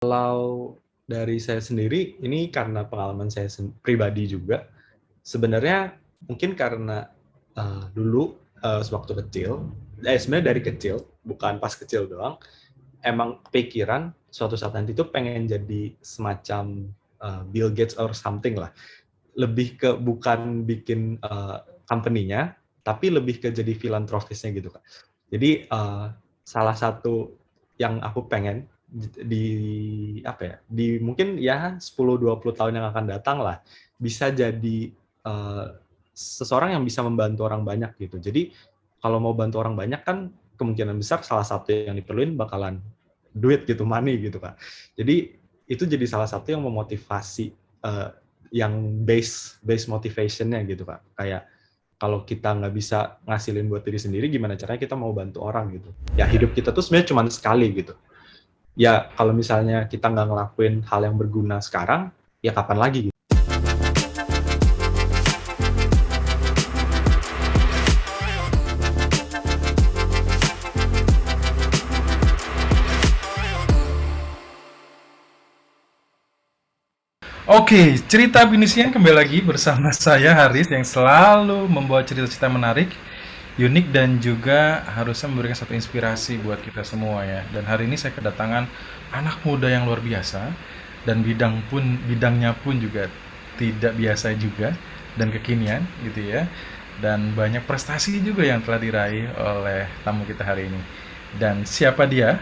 Kalau dari saya sendiri, ini karena pengalaman saya pribadi juga, sebenarnya mungkin karena dulu sewaktu kecil, sebenarnya dari kecil, bukan pas kecil doang, emang pikiran suatu saat nanti tuh pengen jadi semacam Bill Gates or something lah. Lebih ke bukan bikin company-nya, tapi lebih ke jadi filantropis-nya gitu, Kak. Jadi salah satu yang aku pengen di apa ya, di mungkin ya 10-20 tahun yang akan datang lah, bisa jadi seseorang yang bisa membantu orang banyak gitu. Jadi kalau mau bantu orang banyak kan kemungkinan besar salah satu yang diperluin bakalan duit gitu, money gitu, Kak. Jadi itu jadi salah satu yang memotivasi yang base motivation-nya gitu, Kak. Kayak kalau kita nggak bisa ngasilin buat diri sendiri, gimana caranya kita mau bantu orang gitu. Ya hidup kita tuh sebenarnya cuma sekali gitu. Ya kalau misalnya kita nggak ngelakuin hal yang berguna sekarang, ya kapan lagi gitu. Oke, cerita binisian kembali lagi bersama saya Haris yang selalu membawa cerita-cerita menarik, unik dan juga harusnya memberikan satu inspirasi buat kita semua ya. Dan hari ini saya kedatangan anak muda yang luar biasa dan bidangnya pun juga tidak biasa juga dan kekinian gitu ya. Dan banyak prestasi juga yang telah diraih oleh tamu kita hari ini. Dan siapa dia?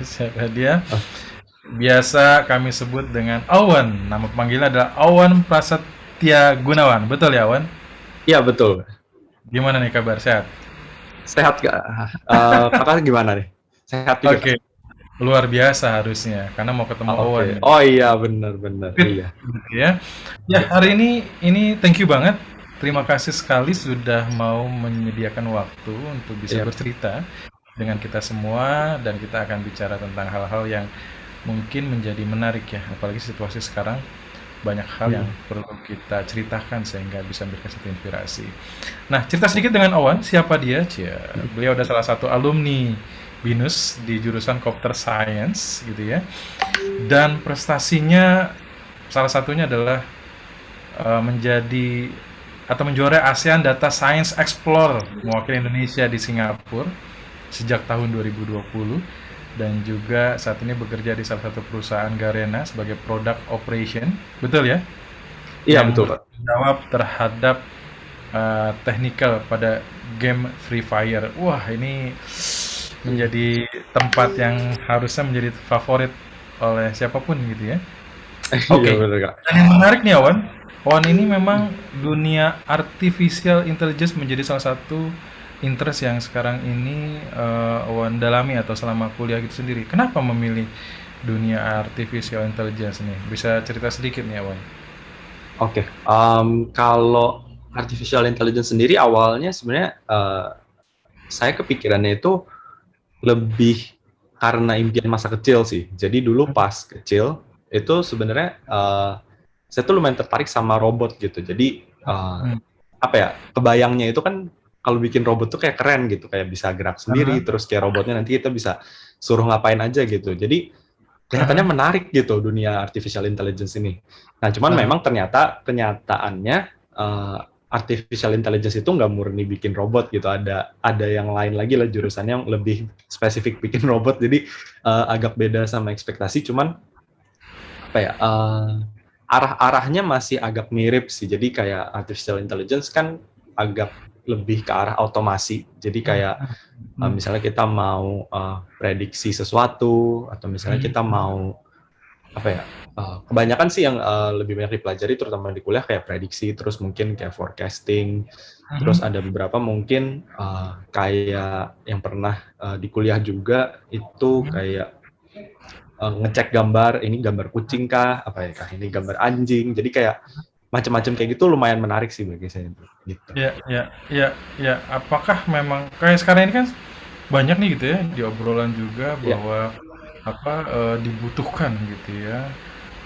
Siapa dia? Biasa kami sebut dengan Awan. Nama panggilan adalah Awan Prasetya Gunawan. Betul ya, Awan? Iya betul. Gimana nih kabar? Sehat? Sehat nggak? Kakak gimana nih? Sehat juga, Kak? Oke, luar biasa harusnya karena mau ketemu Awan Oke. nih. Oh iya, bener-bener. Fit, Iya. gitu ya. Ya, hari ini thank you banget. Terima kasih sekali sudah mau menyediakan waktu untuk bisa Iya. bercerita dengan kita semua dan kita akan bicara tentang hal-hal yang mungkin menjadi menarik ya, apalagi situasi sekarang banyak hal yang perlu kita ceritakan sehingga bisa memberikan satu inspirasi. Nah, cerita sedikit dengan Owen, siapa dia? Cia. Beliau adalah salah satu alumni BINUS di jurusan Computer Science gitu ya. Dan prestasinya salah satunya adalah menjadi atau menjuarai ASEAN Data Science Explorer mewakili Indonesia di Singapura sejak tahun 2020 dan juga saat ini bekerja di salah satu perusahaan Garena sebagai product operation, betul ya? Iya Yang betul, Kak. bertanggung jawab terhadap technical pada game Free Fire. Wah, ini menjadi tempat yang harusnya menjadi favorit oleh siapapun gitu ya. Iya Oke, bener, Kak. dan yang menarik nih Awan, Awan ini memang dunia artificial intelligence menjadi salah satu interest yang sekarang ini Awan dalami atau selama kuliah gitu sendiri. Kenapa memilih dunia artificial intelligence nih? Bisa cerita sedikit nih Awan? Oke. Kalau artificial intelligence sendiri awalnya sebenarnya saya kepikirannya itu lebih karena impian masa kecil sih. Jadi dulu pas kecil itu sebenarnya saya tuh lumayan tertarik sama robot gitu. Jadi Hmm. apa ya, kebayangnya itu kan kalau bikin robot tuh kayak keren gitu, kayak bisa gerak sendiri, Aha, terus kayak robotnya nanti kita bisa suruh ngapain aja gitu. Jadi kelihatannya aha, menarik gitu dunia artificial intelligence ini. Nah, cuman aha. memang ternyata kenyataannya artificial intelligence itu nggak murni bikin robot gitu. Ada yang lain lagi lah jurusannya yang lebih spesifik bikin robot. Jadi agak beda sama ekspektasi. Cuman apa ya? Arah-arahnya masih agak mirip sih. Jadi kayak artificial intelligence kan agak lebih ke arah otomasi. Jadi kayak Hmm. misalnya kita mau prediksi sesuatu atau misalnya Hmm. kita mau apa ya, kebanyakan sih yang lebih banyak dipelajari terutama di kuliah kayak prediksi, terus mungkin kayak forecasting, terus Hmm. ada beberapa mungkin kayak yang pernah di kuliah juga itu Hmm. kayak ngecek gambar, ini gambar kucing kah, apa ya kah ini gambar anjing, jadi kayak macam-macam kayak gitu lumayan menarik sih bagi saya gitu. Ya, ya, ya, ya. Apakah memang kayak sekarang ini kan banyak nih gitu ya di obrolan juga Ya, bahwa apa dibutuhkan gitu ya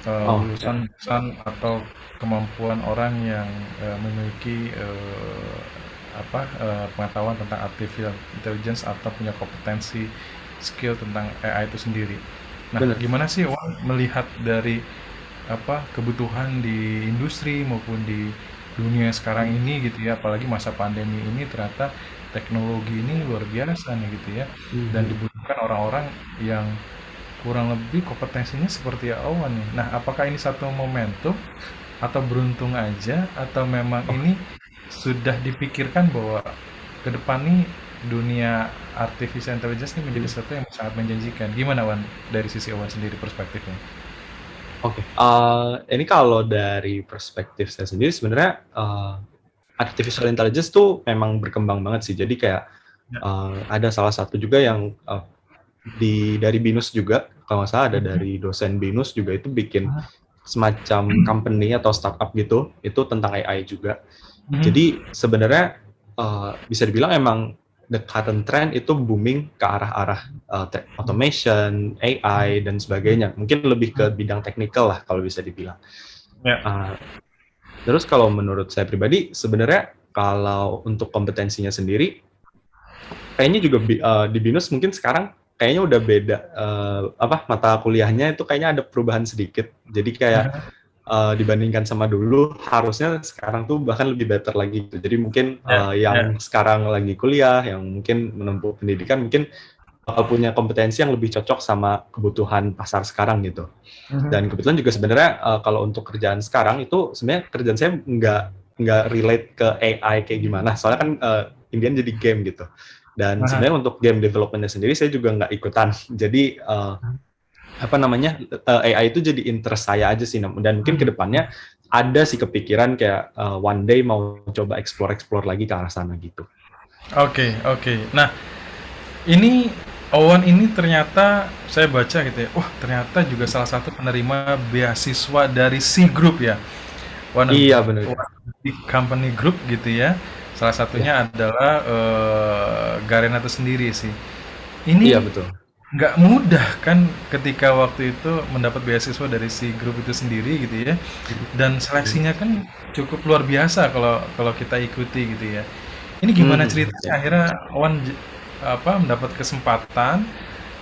oh ya, lulusan atau kemampuan orang yang memiliki pengetahuan tentang artificial intelligence atau punya kompetensi skill tentang AI itu sendiri. Nah, bener. gimana sih Wan melihat dari kebutuhan di industri maupun di dunia sekarang ini gitu ya, apalagi masa pandemi ini ternyata teknologi ini luar biasa nih gitu ya, dan Mhm. dibutuhkan orang-orang yang kurang lebih kompetensinya seperti Awan nih. Nah, apakah ini satu momentum atau beruntung aja atau memang Oh, ini sudah dipikirkan bahwa ke depan nih dunia artificial intelligence ini menjadi mhm. sesuatu yang sangat menjanjikan. Gimana Wan dari sisi Awan sendiri perspektifnya? Oke, ini kalau dari perspektif saya sendiri sebenarnya, artificial intelligence tuh memang berkembang banget sih. Jadi kayak, Ya. ada salah satu juga yang, dari BINUS juga, kalau nggak salah ada Mhm. dari dosen BINUS juga itu bikin Mhm. semacam company atau startup gitu, itu tentang AI juga. Mhm. Jadi sebenarnya, bisa dibilang emang the current trend itu booming ke arah-arah, automation, AI, dan sebagainya. Mungkin lebih ke bidang teknikal lah kalau bisa dibilang. Ya. Uh, Terus kalau menurut saya pribadi, sebenarnya kalau untuk kompetensinya sendiri, kayaknya juga di BINUS mungkin sekarang kayaknya udah beda, mata kuliahnya itu kayaknya ada perubahan sedikit. Jadi kayak, dibandingkan sama dulu, harusnya sekarang tuh bahkan lebih better lagi gitu. Jadi mungkin, Ya. Ya. yang sekarang lagi kuliah, yang mungkin menempuh pendidikan, mungkin bakal punya kompetensi yang lebih cocok sama kebutuhan pasar sekarang gitu. Mhm. Dan kebetulan juga sebenarnya, kalau untuk kerjaan sekarang itu sebenarnya kerjaan saya nggak relate ke AI kayak gimana. Soalnya kan, Indian jadi game gitu. Dan Aha. sebenarnya untuk game development-nya sendiri saya juga nggak ikutan. Jadi, AI itu jadi interest saya aja sih, dan mungkin kedepannya ada sih kepikiran kayak, one day mau coba explore lagi ke arah sana gitu. Oke, oke. Nah, ini Owen ini ternyata saya baca gitu ya. Wah, ternyata juga salah satu penerima beasiswa dari C Group ya. Iya benar Kak. One big company group gitu ya. Salah Ya, satunya adalah Garena itu sendiri sih. iya Ini betul. nggak mudah kan ketika waktu itu mendapat beasiswa dari si grup itu sendiri gitu ya. Dan Mhm. seleksinya kan cukup luar biasa kalau kalau kita ikuti gitu ya. Ini gimana Mhm, ceritanya ya. akhirnya Wan mendapat kesempatan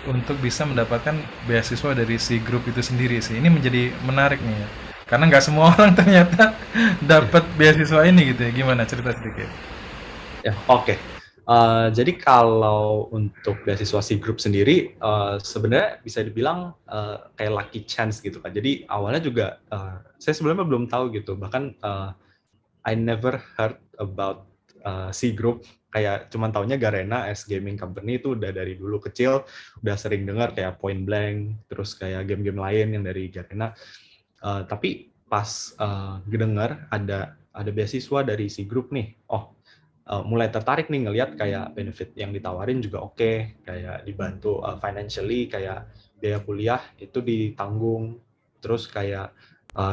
untuk bisa mendapatkan beasiswa dari si grup itu sendiri sih. Ini menjadi menarik nih ya. Karena nggak semua orang ternyata Ya. dapat beasiswa ini gitu ya. Gimana cerita sedikit? Ya, oke. Jadi kalau untuk beasiswa C Group sendiri, sebenarnya bisa dibilang, kayak lucky chance gitu kan. Jadi awalnya juga, saya sebelumnya belum tahu gitu, bahkan, I never heard about, C Group, kayak cuman taunya Garena as gaming company itu udah dari dulu kecil, udah sering dengar kayak Point Blank, terus kayak game-game lain yang dari Garena. Tapi pas, ngedengar ada beasiswa dari C Group nih, oh, mulai tertarik nih ngelihat kayak benefit yang ditawarin juga oke, kayak dibantu, financially, kayak biaya kuliah itu ditanggung, terus kayak,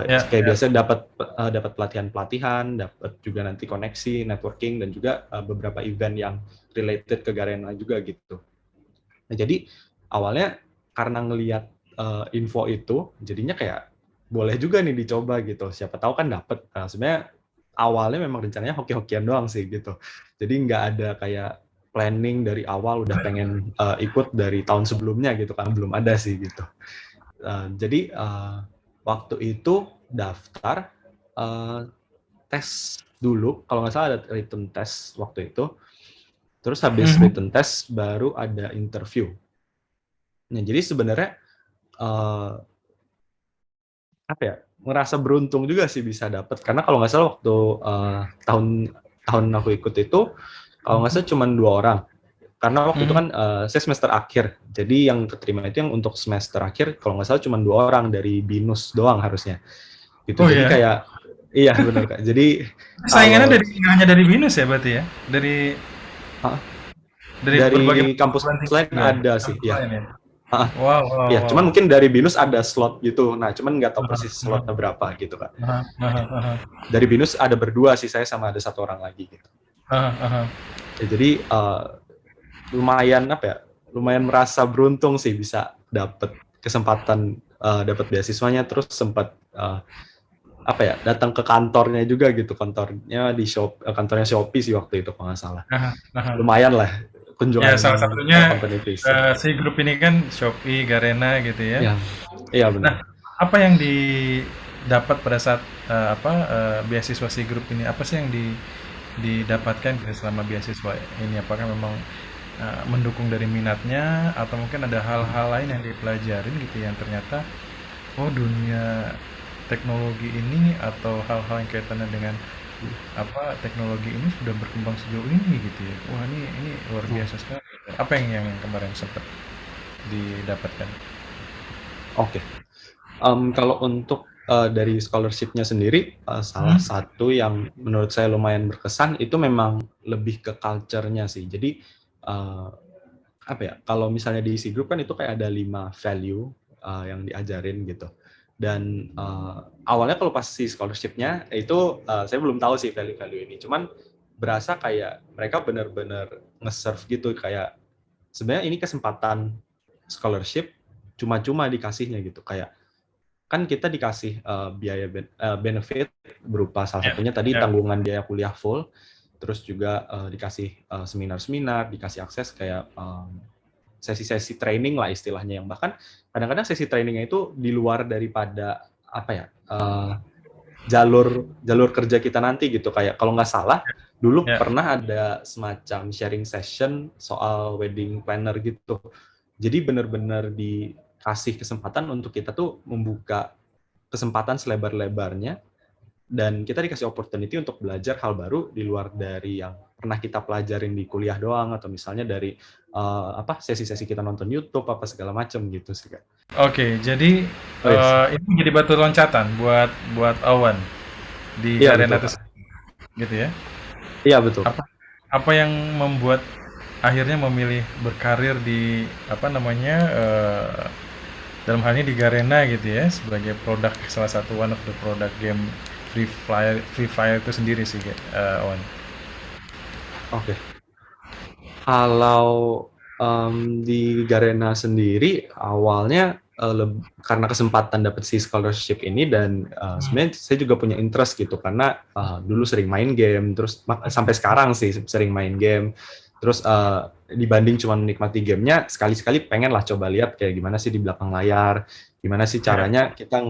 Ya, kayak ya. biasa dapat pelatihan-pelatihan, dapat juga nanti koneksi, networking, dan juga, beberapa event yang related ke Garena juga gitu. Nah, jadi awalnya karena ngelihat, info itu, jadinya kayak boleh juga nih dicoba gitu, siapa tahu kan dapet. Sebenarnya awalnya memang rencananya hoki-hokian doang sih gitu. Jadi nggak ada kayak planning dari awal udah pengen, ikut dari tahun sebelumnya gitu kan, belum ada sih gitu. Jadi, waktu itu daftar, eee, tes dulu, kalau nggak salah ada written test waktu itu, terus habis Mhm. written test baru ada interview. Nah, jadi sebenarnya, eee, apa ya, ngerasa beruntung juga sih bisa dapet, karena kalau nggak salah waktu, tahun tahun aku ikut itu, kalau nggak Mhm. salah cuman 2 orang. Karena waktu itu Mhm. kan, saya semester akhir, jadi yang keterima itu yang untuk semester akhir kalau nggak salah cuman 2 orang dari BINUS doang harusnya, gitu. Oh Jadi ya, kayak iya bener, Kak. Jadi saingannya kalau dari nggak hanya dari BINUS ya berarti ya? heeh, Dari berbagai dari kampus perguruan tinggi lain juga ya? ada sih, Kampus iya, lain ya? heeh. Wow, wow, Iya, wow. cuman mungkin dari BINUS ada slot gitu. Nah, cuman nggak tahu Heeh, persis heeh, slotnya berapa gitu, Kak. heeh, heeh, heeh, Dari BINUS ada berdua sih, saya sama ada satu orang lagi gitu. heeh, heeh. Ya, jadi lumayan apa ya? Lumayan merasa beruntung sih bisa dapat kesempatan, dapat beasiswanya, terus sempat apa ya? Datang ke kantornya juga gitu, kantornya kantornya Shopee sih waktu itu kalau nggak salah. Aha, aha. Lumayan lah. Ya kunjungan salah satunya company visit. si grup ini kan Shopee, Garena gitu ya. Ya, iya benar. Nah, apa yang didapat pada saat beasiswa si grup ini? Apa sih yang didapatkan gitu selama beasiswa ini? Apakah memang mendukung dari minatnya atau mungkin ada hal-hal lain yang dipelajarin gitu yang ternyata oh dunia teknologi ini atau hal-hal yang kaitannya dengan teknologi ini sudah berkembang sejauh ini gitu ya. Wah, ini luar Hmm. biasa sekali. Apa yang kemarin sempat didapatkan? Oke. Kalau untuk dari scholarship-nya sendiri, salah Hmm? satu yang menurut saya lumayan berkesan itu memang lebih ke culture-nya sih. Jadi uh, apa ya? Kalau misalnya di isi group kan itu kayak ada 5 value yang diajarin gitu. Dan awalnya kalau pas si scholarship-nya itu saya belum tahu sih value-value ini. Cuman berasa kayak mereka benar-benar nge-serve gitu, kayak sebenarnya ini kesempatan scholarship cuma-cuma dikasihnya gitu, kayak kan kita dikasih biaya benefit berupa salah Ya, satunya tadi ya, tanggungan biaya kuliah full, terus juga dikasih seminar-seminar, dikasih akses kayak sesi-sesi training lah istilahnya, yang bahkan kadang-kadang sesi trainingnya itu di luar daripada apa ya, jalur jalur kerja kita nanti gitu. Kayak kalau nggak salah dulu ya. pernah ada semacam sharing session soal wedding planner gitu. Jadi benar-benar dikasih kesempatan untuk kita tuh membuka kesempatan selebar-lebarnya, dan kita dikasih opportunity untuk belajar hal baru di luar dari yang pernah kita pelajarin di kuliah doang, atau misalnya dari sesi-sesi kita nonton YouTube apa segala macam gitu sih, Kak. Oke, jadi Oh yes. itu menjadi batu loncatan buat buat Awan di Iya Garena betul, itu Kak. gitu ya. Iya betul. Apa apa yang membuat akhirnya memilih berkarir di dalam hal ini di Garena gitu ya sebagai produk salah satu one of the product game Free Fire itu sendiri sih Awan. Oke. Kalau di Garena sendiri awalnya karena kesempatan dapat si scholarship ini, dan sebenarnya saya juga punya interest gitu karena dulu sering main game, terus sampai sekarang sih sering main game. Terus dibanding cuma menikmati gamenya, sekali-sekali pengen lah coba lihat kayak gimana sih di belakang layar, gimana sih Ya, caranya kita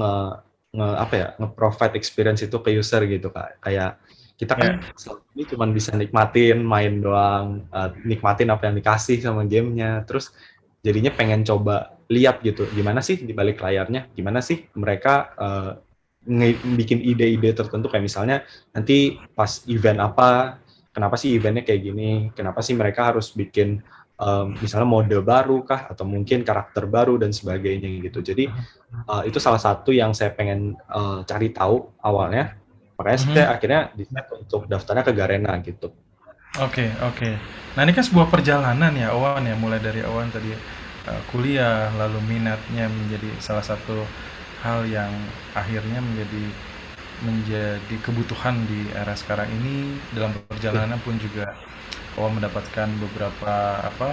nge-provide experience itu ke user gitu, Kak. Kayak kita ya. kan selama ini cuma bisa nikmatin main doang, nikmatin apa yang dikasih sama gamenya, terus jadinya pengen coba lihat gitu gimana sih di balik layarnya, gimana sih mereka bikin ide-ide tertentu, kayak misalnya nanti pas event apa, kenapa sih eventnya kayak gini, kenapa sih mereka harus bikin misalnya mode baru kah, atau mungkin karakter baru dan sebagainya gitu. Jadi itu salah satu yang saya pengen cari tahu awalnya. Makanya saya Mhm. akhirnya decide untuk daftarnya ke Garena gitu. Oke, oke. Nah, ini kan sebuah perjalanan ya, Owan ya, mulai dari Owan tadi kuliah, lalu minatnya menjadi salah satu hal yang akhirnya menjadi menjadi kebutuhan di era sekarang ini. Dalam Iya, perjalanan pun juga Owan mendapatkan beberapa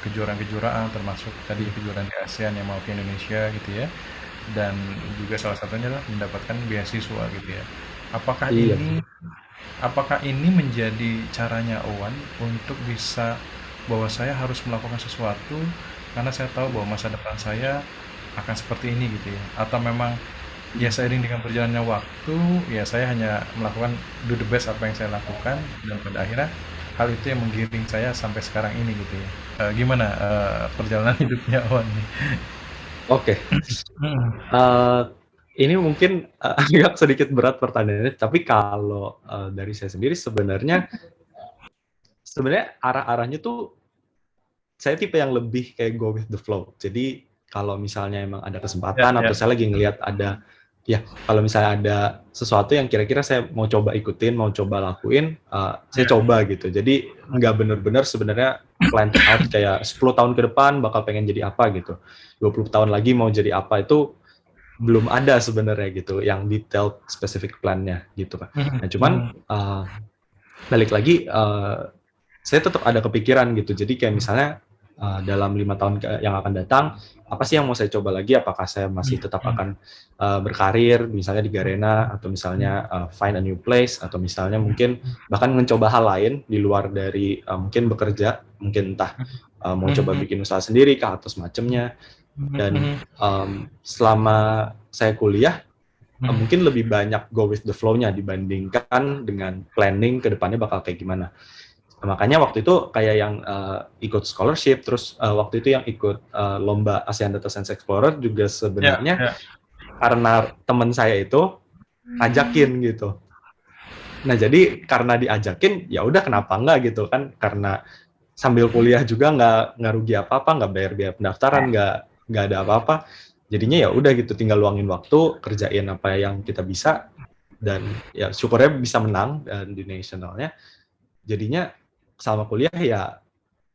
kejuaraan-kejuaraan, termasuk tadi iya, kejuaraan di ASEAN yang mau ke Indonesia gitu ya. Dan juga salah satunya adalah mendapatkan beasiswa gitu ya. Apakah iya. ini Apakah ini menjadi caranya Owan untuk bisa bahwa saya harus melakukan sesuatu karena saya tahu bahwa masa depan saya akan seperti ini gitu ya? Atau memang ya seiring dengan berjalannya waktu, ya saya hanya melakukan do the best apa yang saya lakukan dan pada akhirnya hal itu yang menggiring saya sampai sekarang ini gitu ya. Gimana perjalanan hidupnya Owan nih? Oke. Hmm, Uh, ini mungkin agak sedikit berat pertanyaannya, tapi kalau dari saya sendiri sebenarnya arah-arahnya tuh saya tipe yang lebih kayak go with the flow. Jadi kalau misalnya emang ada ya, kesempatan atau ya, saya lagi ngelihat ada, ya kalau misalnya ada sesuatu yang kira-kira saya mau coba ikutin, mau coba lakuin, saya ya. coba gitu. Jadi nggak bener-bener sebenarnya plan out kayak 10 tahun ke depan bakal pengen jadi apa gitu. 20 tahun lagi mau jadi apa, itu belum ada sebenarnya gitu yang detailed specific plan-nya gitu kan. Mhm, Nah, cuman mhm. balik lagi saya tetap ada kepikiran gitu. Jadi kayak misalnya dalam 5 tahun yang akan datang, apa sih yang mau saya coba lagi? Apakah saya masih tetap akan berkarir, misalnya di Garena, atau misalnya find a new place, atau misalnya mungkin bahkan mencoba hal lain di luar dari mungkin bekerja, mungkin entah mau coba bikin usaha sendiri kah atau semacamnya. Dan selama saya kuliah, mungkin lebih banyak go with the flow-nya dibandingkan dengan planning ke depannya bakal kayak gimana. Makanya waktu itu kayak yang ikut scholarship, terus waktu itu yang ikut lomba ASEAN Data Science Explorer juga sebenarnya karena teman saya itu ngajakin gitu. Nah jadi karena diajakin, ya udah kenapa enggak gitu kan, karena sambil kuliah juga nggak rugi apa-apa, nggak bayar biaya pendaftaran, nggak ada apa-apa. Jadinya ya udah gitu, tinggal luangin waktu, kerjain apa yang kita bisa, dan ya syukurnya bisa menang dan di nasionalnya. Jadinya selama kuliah ya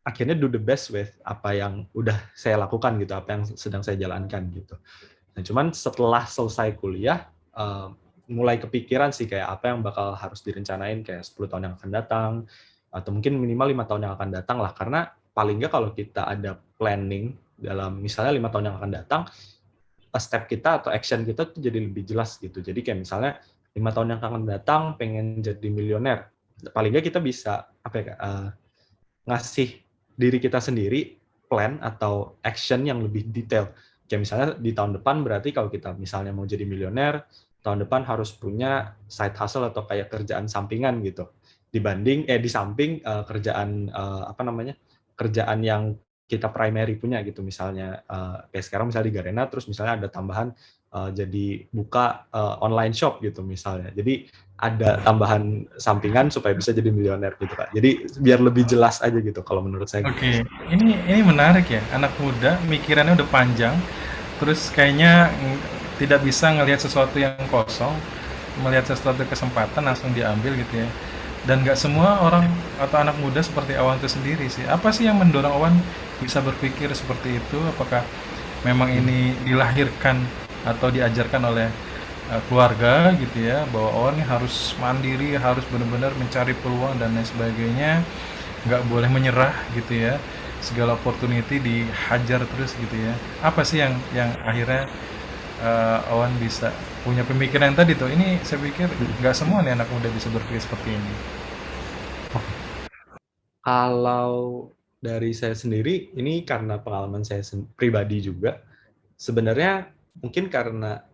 akhirnya do the best with apa yang udah saya lakukan gitu, apa yang sedang saya jalankan gitu. Nah, cuman setelah selesai kuliah, mulai kepikiran sih kayak apa yang bakal harus direncanain kayak 10 tahun yang akan datang, atau mungkin minimal 5 tahun yang akan datang lah, karena paling nggak kalau kita ada planning dalam misalnya 5 tahun yang akan datang, step kita atau action kita tuh jadi lebih jelas gitu. Jadi kayak misalnya 5 tahun yang akan datang pengen jadi milioner, paling nggak kita bisa apa ya, ngasih diri kita sendiri plan atau action yang lebih detail. Kayak misalnya di tahun depan berarti kalau kita misalnya mau jadi milioner, tahun depan harus punya side hustle atau kayak kerjaan sampingan gitu. Dibanding di samping kerjaan apa namanya? Kerjaan yang kita primary punya gitu, misalnya kayak sekarang misalnya di Garena, terus misalnya ada tambahan jadi buka online shop gitu misalnya. Jadi ada tambahan sampingan supaya bisa jadi milioner gitu Kak. Jadi biar lebih jelas aja gitu kalau menurut saya gitu Oke, sih. ini menarik ya. Anak muda mikirannya udah panjang, terus kayaknya tidak bisa ngelihat sesuatu yang kosong, melihat sesuatu kesempatan langsung diambil gitu ya. Dan nggak semua orang atau anak muda seperti Awan itu sendiri sih. Apa sih yang mendorong Awan bisa berpikir seperti itu? Apakah memang Hmm. ini dilahirkan atau diajarkan oleh keluarga gitu ya, bahwa Awan ini harus mandiri, harus benar-benar mencari peluang dan lain sebagainya, nggak boleh menyerah gitu ya, segala opportunity dihajar terus gitu ya. Apa sih yang akhirnya Awan bisa punya pemikiran yang tadi tuh? Ini saya pikir nggak semua nih anak muda bisa berpikir seperti ini. Oke. Kalau dari saya sendiri, ini karena pengalaman saya pribadi juga. Sebenarnya mungkin karena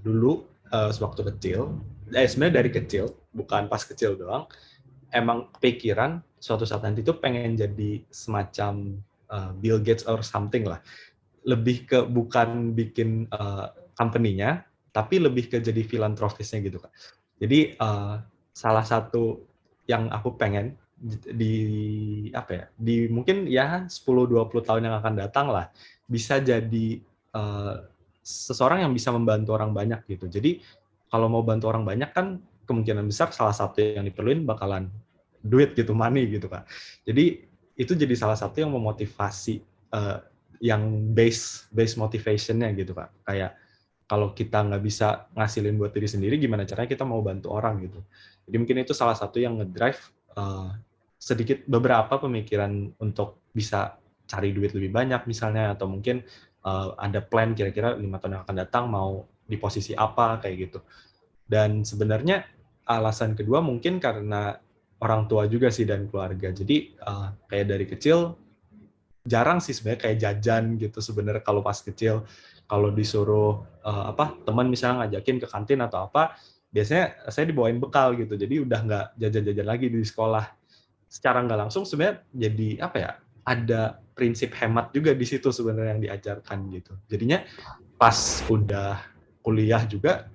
dulu sewaktu kecil, sebenarnya dari kecil, bukan pas kecil doang, emang kepikiran suatu saat nanti tuh pengen jadi semacam Bill Gates or something lah. Lebih ke bukan bikin company-nya, tapi lebih ke jadi filantropis-nya gitu Kak. Jadi salah satu yang aku pengen di apa ya, di mungkin ya 10-20 tahun yang akan datang lah, bisa jadi seseorang yang bisa membantu orang banyak gitu. Jadi kalau mau bantu orang banyak kan kemungkinan besar salah satu yang diperluin bakalan duit gitu, money gitu Kak. Jadi itu jadi salah satu yang memotivasi yang base motivation-nya gitu Kak. Kayak kalau kita nggak bisa ngasilin buat diri sendiri, gimana caranya kita mau bantu orang gitu. Jadi mungkin itu salah satu yang ngedrive sedikit beberapa pemikiran untuk bisa cari duit lebih banyak misalnya, atau mungkin ada plan kira-kira 5 tahun yang akan datang mau di posisi apa kayak gitu. Dan sebenarnya alasan kedua mungkin karena orang tua juga sih dan keluarga. Jadi kayak dari kecil jarang sih sebenarnya kayak jajan gitu sebenarnya kalau pas kecil. Kalau disuruh apa teman misalnya ngajakin ke kantin atau apa, biasanya saya dibawain bekal gitu. Jadi udah nggak jajan-jajan lagi di sekolah. Secara nggak langsung sebenarnya jadi apa ya? Ada prinsip hemat juga di situ sebenarnya yang diajarkan gitu. Jadinya pas udah kuliah juga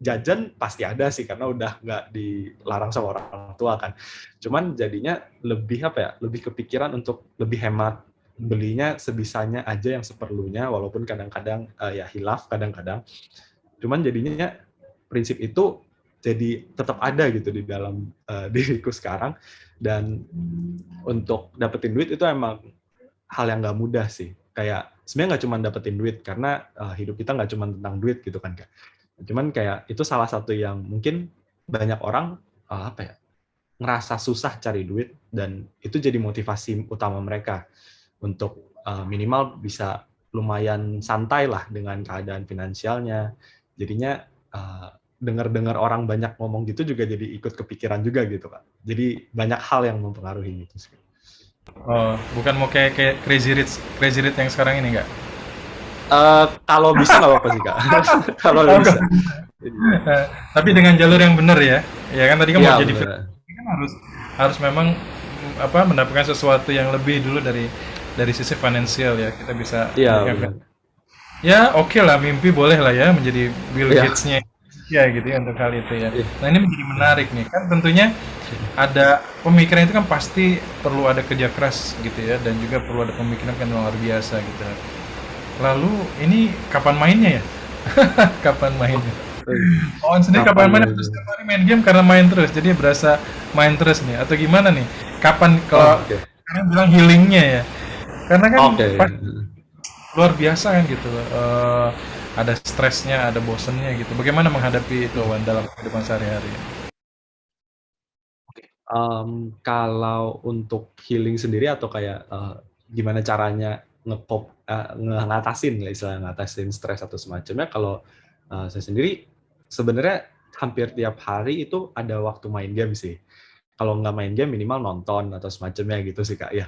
jajan pasti ada sih karena udah nggak dilarang sama orang tua kan. Cuman jadinya lebih apa ya? Lebih kepikiran untuk lebih hemat, belinya sebisanya aja yang seperlunya, walaupun kadang-kadang ya hilaf kadang-kadang. Cuman jadinya prinsip itu jadi tetap ada gitu di dalam diriku sekarang. Dan untuk dapetin duit itu emang hal yang nggak mudah sih. Kayak sebenarnya nggak cuma dapetin duit karena hidup kita nggak cuma tentang duit gitu kan Kak. Cuman kayak itu salah satu yang mungkin banyak orang apa ya, ngerasa susah cari duit dan itu jadi motivasi utama mereka untuk minimal bisa lumayan santai lah dengan keadaan finansialnya. Jadinya dengar-dengar orang banyak ngomong gitu juga jadi ikut kepikiran juga gitu Kak. Jadi banyak hal yang mempengaruhi gitu sih. Oh, bukan mau kayak Crazy Rich yang sekarang ini nggak? Kalau bisa nggak apa-apa sih Kak. Kalau Oh, bisa. tapi dengan jalur yang benar ya. Ya kan tadi kan mau Iya jadi film benar. kan harus harus memang apa mendapatkan sesuatu yang lebih dulu dari sisi finansial ya. Kita bisa Iya memberikan benar. ya oke lah mimpi boleh lah ya menjadi Bill Iya. Gates-nya ya gitu ya untuk hal itu ya. Iya. Nah ini menjadi menarik nih kan tentunya ada pemikiran itu kan pasti perlu ada kerja keras gitu ya dan juga perlu ada pemikiran yang luar biasa gitu. Lalu ini kapan mainnya ya? Kapan mainnya? Owen sendiri Kapan kapan main? Terus mainnya? setiap hari main game karena main terus, jadi berasa main terus nih atau gimana nih? Kapan kalau Oh, oke. kalian bilang healingnya ya? Karena kan Oke. pas luar biasa kan gitu. Ada stresnya, ada bosennya gitu. Bagaimana menghadapi itu Wan dalam kehidupan sehari-hari? Kalau untuk healing sendiri atau kayak gimana caranya ngatasin lah istilah ngatasin stres atau semacamnya, kalau saya sendiri sebenarnya hampir tiap hari itu ada waktu main game sih. Kalau nggak main game minimal nonton atau semacamnya gitu sih Kak ya.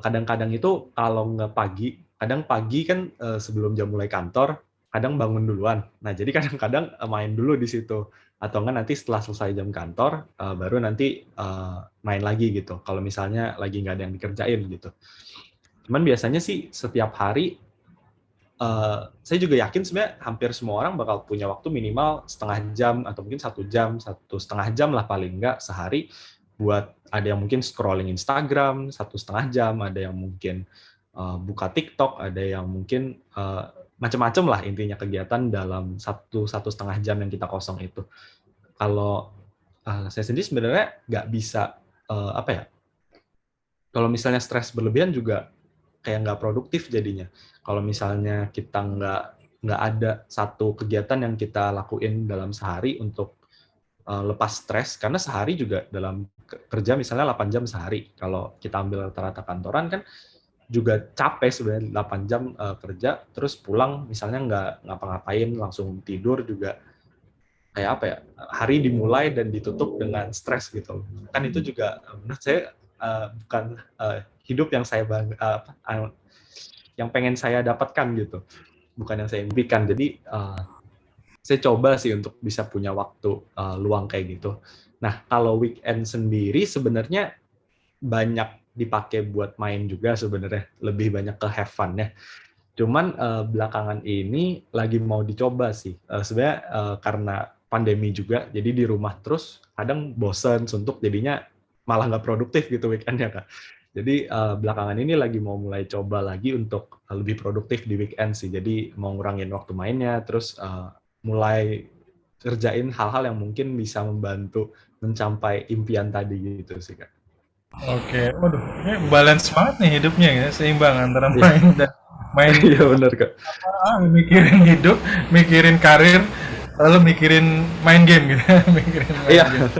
Kadang-kadang itu kalau nggak pagi, kadang pagi kan sebelum jam mulai kantor, kadang bangun duluan. Nah jadi kadang-kadang main dulu di situ atau enggak nanti setelah selesai jam kantor baru nanti main lagi gitu kalau misalnya lagi nggak ada yang dikerjain gitu. Cuman biasanya sih setiap hari saya juga yakin sebenarnya hampir semua orang bakal punya waktu minimal setengah jam atau mungkin 1 jam, 1,5 jam lah paling nggak sehari buat ada yang mungkin scrolling Instagram 1,5 jam, ada yang mungkin buka TikTok, ada yang mungkin macam-macam lah intinya kegiatan dalam 1,5 jam yang kita kosong itu. Kalau saya sendiri sebenarnya nggak bisa apa ya? Kalau misalnya stres berlebihan juga kayak nggak produktif jadinya. Kalau misalnya kita nggak ada satu kegiatan yang kita lakuin dalam sehari untuk lepas stres, karena sehari juga dalam kerja misalnya 8 jam sehari. Kalau kita ambil rata-rata kantoran kan juga capek sebenarnya 8 jam kerja, terus pulang misalnya nggak ngapa-ngapain, langsung tidur juga kayak apa ya, hari dimulai dan ditutup dengan stres gitu. Kan itu juga menurut saya bukan hidup yang saya yang pengen saya dapatkan gitu, bukan yang saya impikan. Jadi saya coba sih untuk bisa punya waktu luang kayak gitu. Nah kalau weekend sendiri sebenarnya banyak dipakai buat main juga sebenarnya, lebih banyak ke have fun-nya. Cuman belakangan ini lagi mau dicoba sih. Sebenarnya karena pandemi juga, jadi di rumah terus kadang bosen, suntuk, jadinya malah nggak produktif gitu weekend-nya Kak. Jadi belakangan ini lagi mau mulai coba lagi untuk lebih produktif di weekend sih. Jadi mau ngurangin waktu mainnya, terus mulai kerjain hal-hal yang mungkin bisa membantu mencapai impian tadi gitu sih Kak. Oke, waduh, ini balance banget nih hidupnya ya, seimbang antara Iya, main dan main iya benar Kak. mikirin hidup, mikirin karir, lalu mikirin main game gitu, mikirin main Iya, game.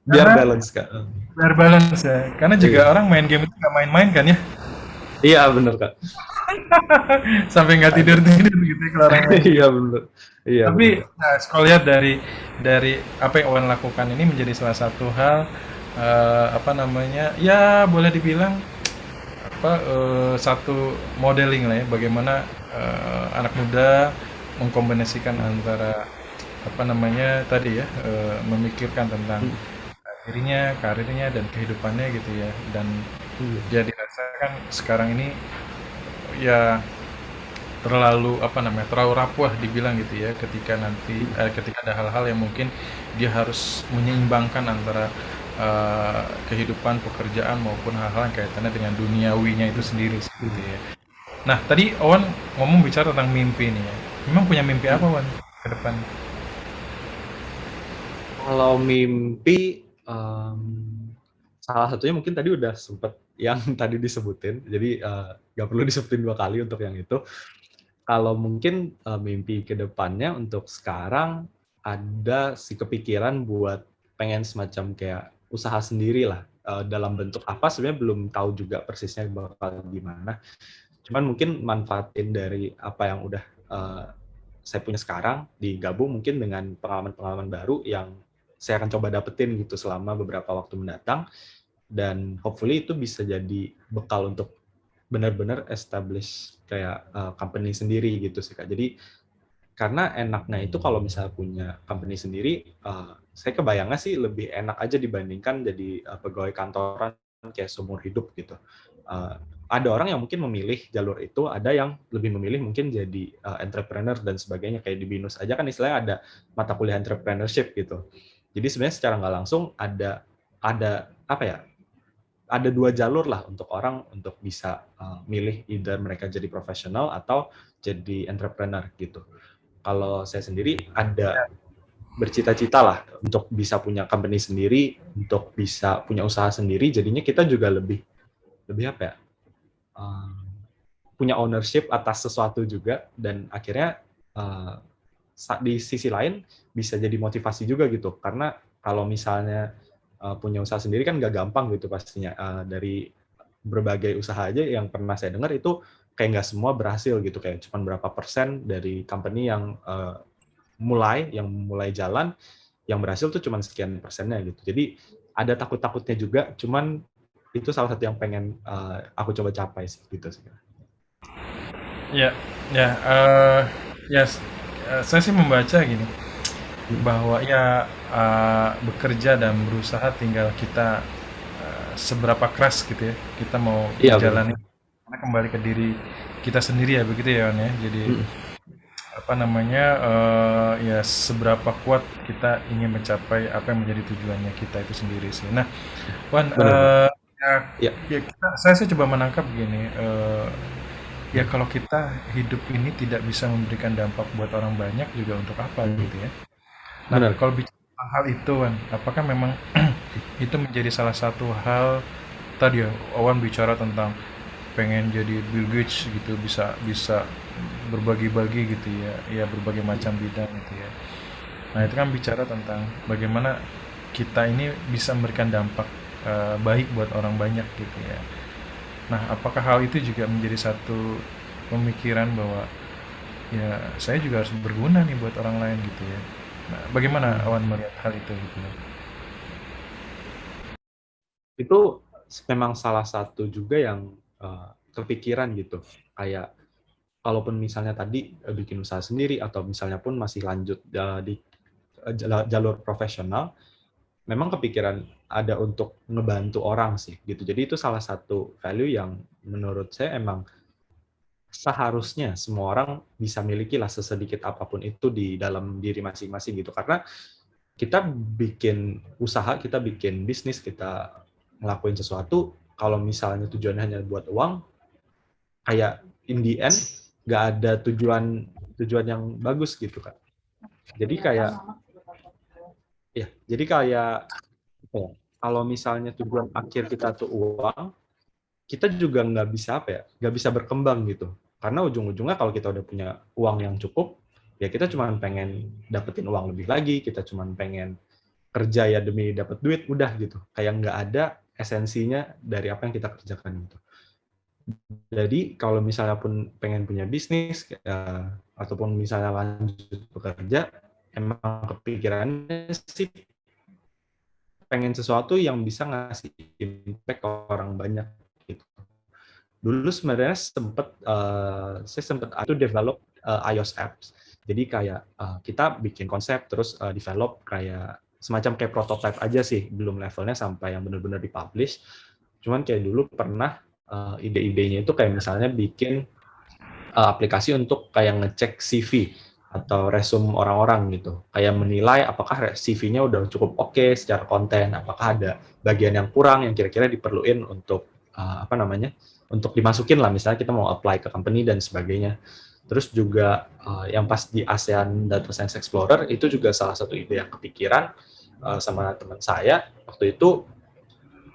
biar Karena balance Kak. biar balance ya, karena juga Iya, orang main game itu nggak main-main kan ya, iya benar Kak. sampai nggak tidur tidur gitu ya kalau orang main Iya game. benar. Iya benar Tapi Kak. nah, kalau lihat dari apa yang Owen lakukan ini menjadi salah satu hal apa namanya, ya boleh dibilang apa satu modeling lah ya bagaimana anak muda mengkombinasikan antara apa namanya tadi ya memikirkan tentang Hmm, dirinya, karirnya dan kehidupannya gitu ya dan iya. ya dirasakan sekarang ini ya terlalu apa namanya terlalu rapuh dibilang gitu ya ketika nanti Hmm, ketika ada hal-hal yang mungkin dia harus menyeimbangkan antara kehidupan pekerjaan maupun hal-hal yang kaitannya dengan duniawinya itu sendiri gitu hmm, ya. Nah tadi Owen ngomong bicara tentang mimpi nih ya. Memang punya mimpi hmm. apa Owen ke depan? Kalau mimpi, salah satunya mungkin tadi udah sempet yang tadi disebutin, jadi nggak perlu disebutin 2 kali untuk yang itu. Kalau mungkin mimpi ke depannya untuk sekarang ada si kepikiran buat pengen semacam kayak usaha sendiri lah. dalam bentuk apa sebenarnya belum tahu juga persisnya bakal gimana. Cuman mungkin manfaatin dari apa yang udah saya punya sekarang, digabung mungkin dengan pengalaman-pengalaman baru yang saya akan coba dapetin gitu selama beberapa waktu mendatang, dan hopefully itu bisa jadi bekal untuk benar-benar establish kayak company sendiri gitu sih Kak. Jadi karena enaknya itu kalau misalnya punya company sendiri, saya kebayangnya sih lebih enak aja dibandingkan jadi pegawai kantoran kayak seumur hidup gitu. Ada orang yang mungkin memilih jalur itu, ada yang lebih memilih mungkin jadi entrepreneur dan sebagainya. Kayak di BINUS aja kan istilahnya ada mata kuliah entrepreneurship gitu. Jadi sebenarnya secara nggak langsung ada apa ya? Ada dua jalur lah untuk orang untuk bisa milih either mereka jadi profesional atau jadi entrepreneur gitu. Kalau saya sendiri ada bercita-cita lah untuk bisa punya company sendiri, untuk bisa punya usaha sendiri, jadinya kita juga lebih apa ya, punya ownership atas sesuatu juga, dan akhirnya di sisi lain bisa jadi motivasi juga gitu, karena kalau misalnya punya usaha sendiri kan nggak gampang gitu pastinya. Dari berbagai usaha aja yang pernah saya dengar itu kayak nggak semua berhasil gitu, kayak cuma berapa persen dari company yang mulai jalan, yang berhasil tuh cuma sekian persennya gitu. Jadi ada takut-takutnya juga, cuman itu salah satu yang pengen aku coba capai sih gitu sih. Ya, ya, ya, saya sih membaca gini, bahwa ya bekerja dan berusaha tinggal kita seberapa keras gitu ya, kita mau Iya benar. menjalani, karena kembali ke diri kita sendiri ya, begitu ya Wan ya. Jadi apa namanya, ya seberapa kuat kita ingin mencapai apa yang menjadi tujuannya kita itu sendiri sih. Nah, Wan, Benar. ya, Iya. ya saya sih coba menangkap gini, ya kalau kita hidup ini tidak bisa memberikan dampak buat orang banyak juga untuk apa gitu ya. Nah, Benar. kalau bicara tentang hal itu, Wan, apakah memang itu menjadi salah satu hal tadi ya, Wan bicara tentang pengen jadi Bill Gates gitu, bisa bisa berbagi-bagi gitu ya, ya berbagai macam bidang gitu ya. Nah, itu kan bicara tentang bagaimana kita ini bisa memberikan dampak baik buat orang banyak gitu ya. Nah, apakah hal itu juga menjadi satu pemikiran bahwa ya saya juga harus berguna nih buat orang lain gitu ya. Nah, bagaimana Awan melihat hal itu gitu? Itu memang salah satu juga yang kepikiran gitu. Kayak kalaupun misalnya tadi bikin usaha sendiri atau misalnya pun masih lanjut di jalur profesional, memang kepikiran ada untuk ngebantu orang sih gitu. Jadi itu salah satu value yang menurut saya emang seharusnya semua orang bisa miliki lah, sesedikit apapun itu di dalam diri masing-masing gitu. Karena kita bikin usaha, kita bikin bisnis, kita ngelakuin sesuatu, kalau misalnya tujuannya hanya buat uang, kayak in the end nggak ada tujuan yang bagus gitu kan. Jadi kayak kalau misalnya tujuan akhir kita tuh uang, kita juga nggak bisa berkembang gitu. Karena ujung-ujungnya kalau kita udah punya uang yang cukup, ya kita cuma pengen dapetin uang lebih lagi, kita cuma pengen kerja ya demi dapat duit, udah gitu. Kayak nggak ada esensinya dari apa yang kita kerjakan gitu. Jadi kalau misalnya pun pengen punya bisnis, ataupun misalnya lanjut bekerja, emang kepikirannya sih pengen sesuatu yang bisa ngasih impact ke orang banyak gitu. Dulu sebenarnya saya sempat develop iOS apps. Jadi kayak kita bikin konsep terus develop kayak semacam kayak prototype aja sih, belum levelnya sampai yang benar-benar dipublish. Cuman kayak dulu pernah ide-idenya itu kayak misalnya bikin aplikasi untuk kayak ngecek CV atau resume orang-orang gitu. Kayak menilai apakah CV-nya udah cukup oke secara konten, apakah ada bagian yang kurang yang kira-kira diperluin untuk untuk dimasukin lah, misalnya kita mau apply ke company dan sebagainya. Terus juga yang pas di ASEAN Data Science Explorer itu juga salah satu ide yang kepikiran sama teman saya waktu itu,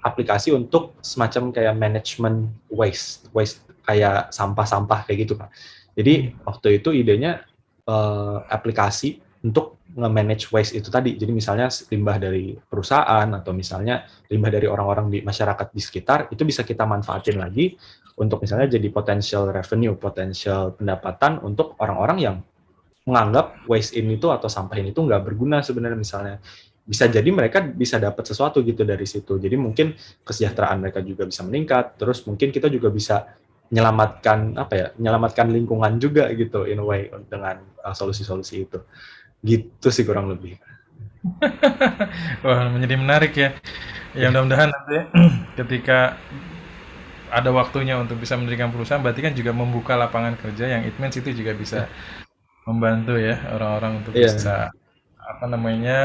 aplikasi untuk semacam kayak management waste kayak sampah-sampah kayak gitu kan. Jadi waktu itu idenya aplikasi untuk nge-manage waste itu tadi. Jadi misalnya limbah dari perusahaan atau misalnya limbah dari orang-orang di masyarakat di sekitar, itu bisa kita manfaatin lagi untuk misalnya jadi potential revenue, potential pendapatan untuk orang-orang yang menganggap waste ini tuh atau sampah ini tuh nggak berguna sebenarnya misalnya. Bisa jadi mereka bisa dapat sesuatu gitu dari situ. Jadi mungkin kesejahteraan mereka juga bisa meningkat. Terus mungkin kita juga bisa menyelamatkan apa ya, menyelamatkan lingkungan juga gitu in a way dengan solusi-solusi itu. Gitu sih kurang lebih. Wah, menjadi menarik ya. Ya mudah-mudahan nanti ketika ada waktunya untuk bisa mendirikan perusahaan, berarti kan juga membuka lapangan kerja yang it means itu juga bisa membantu ya orang-orang untuk Iya, bisa apa namanya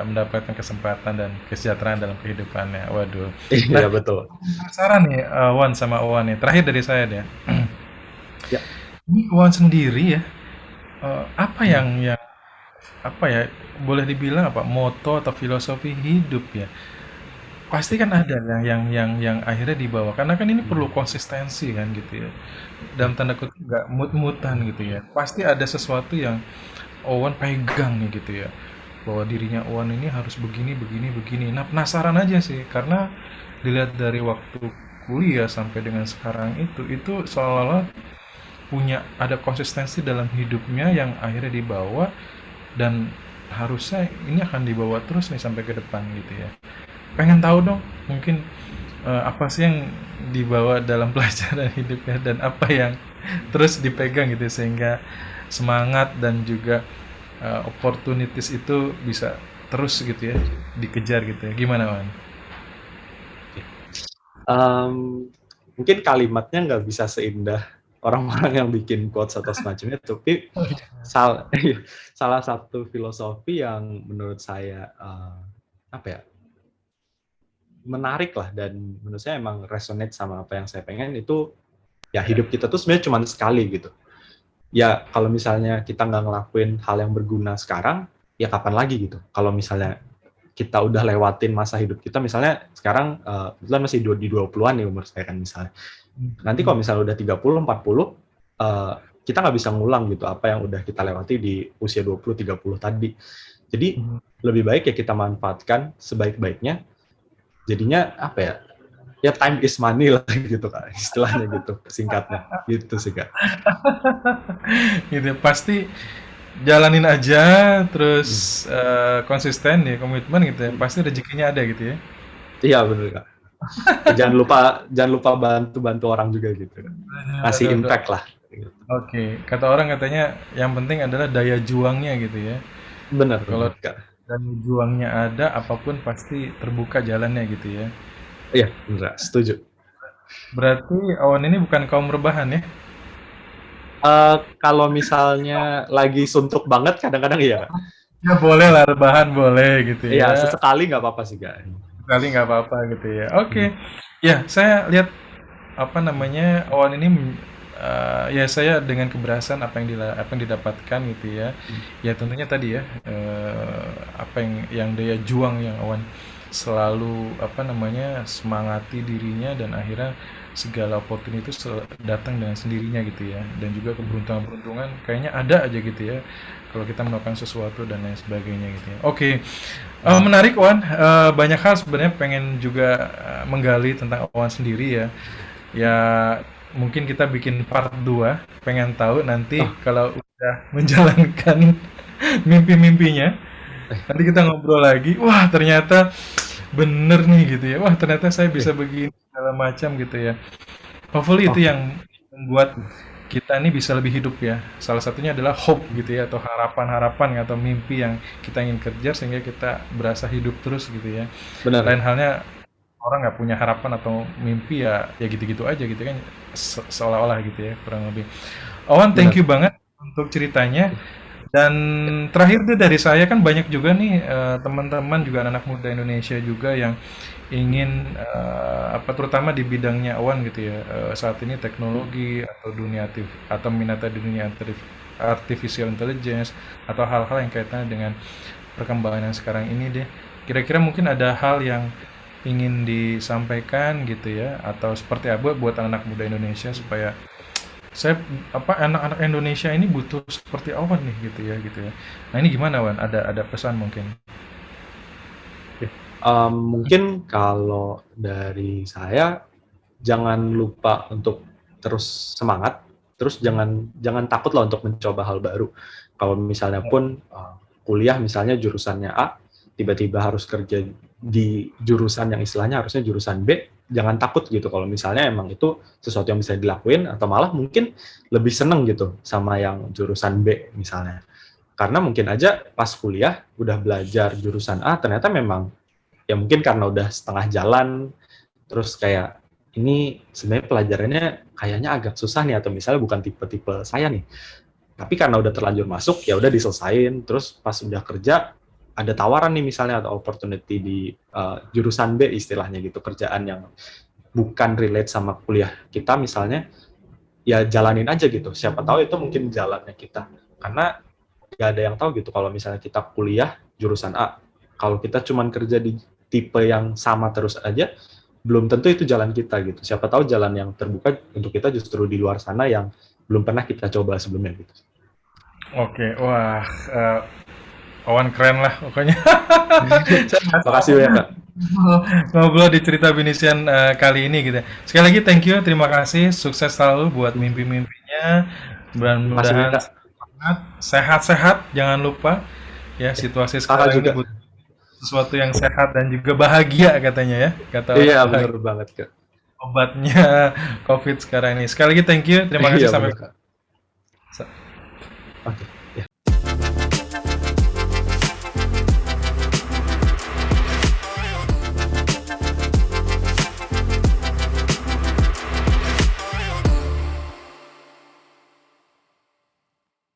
mendapatkan kesempatan dan kesejahteraan dalam kehidupannya. Waduh. Nah, iya betul. penasaran nih Wan sama Owan nih. Terakhir dari saya deh. Ya. Ini Wan sendiri ya, apa Hmm. yang apa ya boleh dibilang apa moto atau filosofi hidup ya? Pasti kan ada yang akhirnya dibawa karena kan ini perlu konsistensi kan gitu ya. Dalam tanda kutip nggak mut-mutan gitu ya. Pasti ada sesuatu yang Owen pegang nih gitu ya. Bahwa dirinya Owen ini harus begini begini begini. Nah, penasaran aja sih karena dilihat dari waktu kuliah sampai dengan sekarang itu seolah-olah punya ada konsistensi dalam hidupnya yang akhirnya dibawa dan harusnya ini akan dibawa terus nih sampai ke depan gitu ya. Pengen tahu dong, mungkin apa sih yang dibawa dalam pelajaran hidupnya dan apa yang terus dipegang gitu sehingga semangat dan juga opportunities itu bisa terus gitu ya dikejar gitu ya. Gimana, Wan? Um, Mungkin kalimatnya nggak bisa seindah orang-orang yang bikin quotes atau semacamnya, tapi salah satu filosofi yang menurut saya apa ya menarik lah dan menurut saya emang resonate sama apa yang saya pengen itu ya Ya. hidup kita tuh sebenarnya cuma sekali gitu. Ya kalau misalnya kita nggak ngelakuin hal yang berguna sekarang, ya kapan lagi gitu. Kalau misalnya kita udah lewatin masa hidup kita, misalnya sekarang kebetulan masih di 20-an nih umur saya kan misalnya. Nanti kalau misalnya udah 30, 40, kita nggak bisa ngulang gitu apa yang udah kita lewati di usia 20, 30 tadi. Jadi lebih baik ya kita manfaatkan sebaik-baiknya. Jadinya apa ya? Ya time is money lah gitu kak, istilahnya gitu, singkatnya. Gitu sih kak. Gitu pasti jalanin aja Hmm. terus konsisten ya komitmen gitu ya pasti rezekinya ada gitu ya. Iya bener kak. Jangan lupa bantu orang juga gitu. Kasih Betul, betul. impact lah. Oke, kata orang katanya yang penting adalah daya juangnya gitu ya. Bener Kalau bener kak. daya juangnya ada, apapun pasti terbuka jalannya gitu ya. Iya bener setuju. Berarti Awan ini bukan kaum rebahan ya? Kalau misalnya lagi suntuk banget kadang-kadang iya kak. Ya boleh lah rebahan boleh gitu Iya ya. sesekali nggak apa-apa sih kak. Sekali nggak apa-apa gitu ya. Oke, Hmm. ya saya lihat apa namanya Awan ini ya saya dengan keberhasilan apa yang didapatkan gitu ya. Ya tentunya tadi ya apa yang daya juang yang Awan selalu apa namanya semangati dirinya dan akhirnya segala opportunity itu datang dengan sendirinya gitu ya dan juga keberuntungan-keberuntungan kayaknya ada aja gitu ya kalau kita melakukan sesuatu dan lain sebagainya gitu ya. Oke, menarik Wan. Banyak hal sebenarnya pengen juga menggali tentang Wan sendiri ya. Ya mungkin kita bikin part 2. Pengen tahu nanti Oh, kalau udah menjalankan mimpi-mimpinya. Nanti kita ngobrol lagi. Wah ternyata bener nih gitu ya. Wah ternyata saya bisa iya. begini segala macam gitu ya. Hopefully itu Oh, yang membuat kita ini bisa lebih hidup ya. Salah satunya adalah hope gitu ya, atau harapan-harapan atau mimpi yang kita ingin kejar sehingga kita berasa hidup terus gitu ya. Lain benar. halnya orang nggak punya harapan atau mimpi ya, ya gitu-gitu aja gitu kan, seolah-olah gitu ya kurang lebih. Owen, thank Benar. you banget untuk ceritanya. Oke. Dan Ya. terakhir tuh dari saya kan banyak juga nih teman-teman juga anak-anak muda Indonesia juga yang ingin apa terutama di bidangnya awan gitu ya saat ini teknologi atau atau minat di dunia artificial intelligence atau hal-hal yang kaitannya dengan perkembangan yang sekarang ini deh. Kira-kira mungkin ada hal yang ingin disampaikan gitu ya atau seperti apa buat anak-anak muda Indonesia supaya saya anak-anak Indonesia ini butuh seperti apa nih gitu ya. Nah ini gimana Wan? Ada pesan mungkin? Mungkin kalau dari saya, jangan lupa untuk terus semangat, terus jangan jangan takut lah untuk mencoba hal baru. Kalau misalnya pun kuliah misalnya jurusannya A, tiba-tiba harus kerja di jurusan yang istilahnya harusnya jurusan B, jangan takut gitu kalau misalnya emang itu sesuatu yang bisa dilakuin, atau malah mungkin lebih seneng gitu sama yang jurusan B misalnya. Karena mungkin aja pas kuliah udah belajar jurusan A, ternyata memang ya mungkin karena udah setengah jalan, terus kayak ini sebenarnya pelajarannya kayaknya agak susah nih, atau misalnya bukan tipe-tipe saya nih. Tapi karena udah terlanjur masuk, ya udah diselesain. Terus pas udah kerja, ada tawaran nih misalnya atau opportunity di jurusan B istilahnya gitu, kerjaan yang bukan relate sama kuliah kita misalnya, ya jalanin aja gitu. Siapa tahu itu mungkin jalannya kita. Karena nggak ada yang tahu gitu kalau misalnya kita kuliah jurusan A, kalau kita cuman kerja di tipe yang sama terus aja, belum tentu itu jalan kita gitu. Siapa tahu jalan yang terbuka untuk kita justru di luar sana yang belum pernah kita coba sebelumnya gitu. Oke, wah, Awan keren lah pokoknya. Saya nggak Makasih sabar ya Kak. ngobrol di cerita binisian kali ini gitu. Sekali lagi thank you, terima kasih, sukses selalu buat mimpi-mimpinya. Makasih Mudah-mudahan Kak. semangat, sehat-sehat, jangan lupa ya situasi Kakak sekarang ini juga. butuh sesuatu yang sehat dan juga bahagia katanya ya, kata Iya orang bener bahagia banget Kak. obatnya COVID sekarang ini. Sekali lagi thank you, terima kasih Iya sampai bener Kak. Oke. Ya.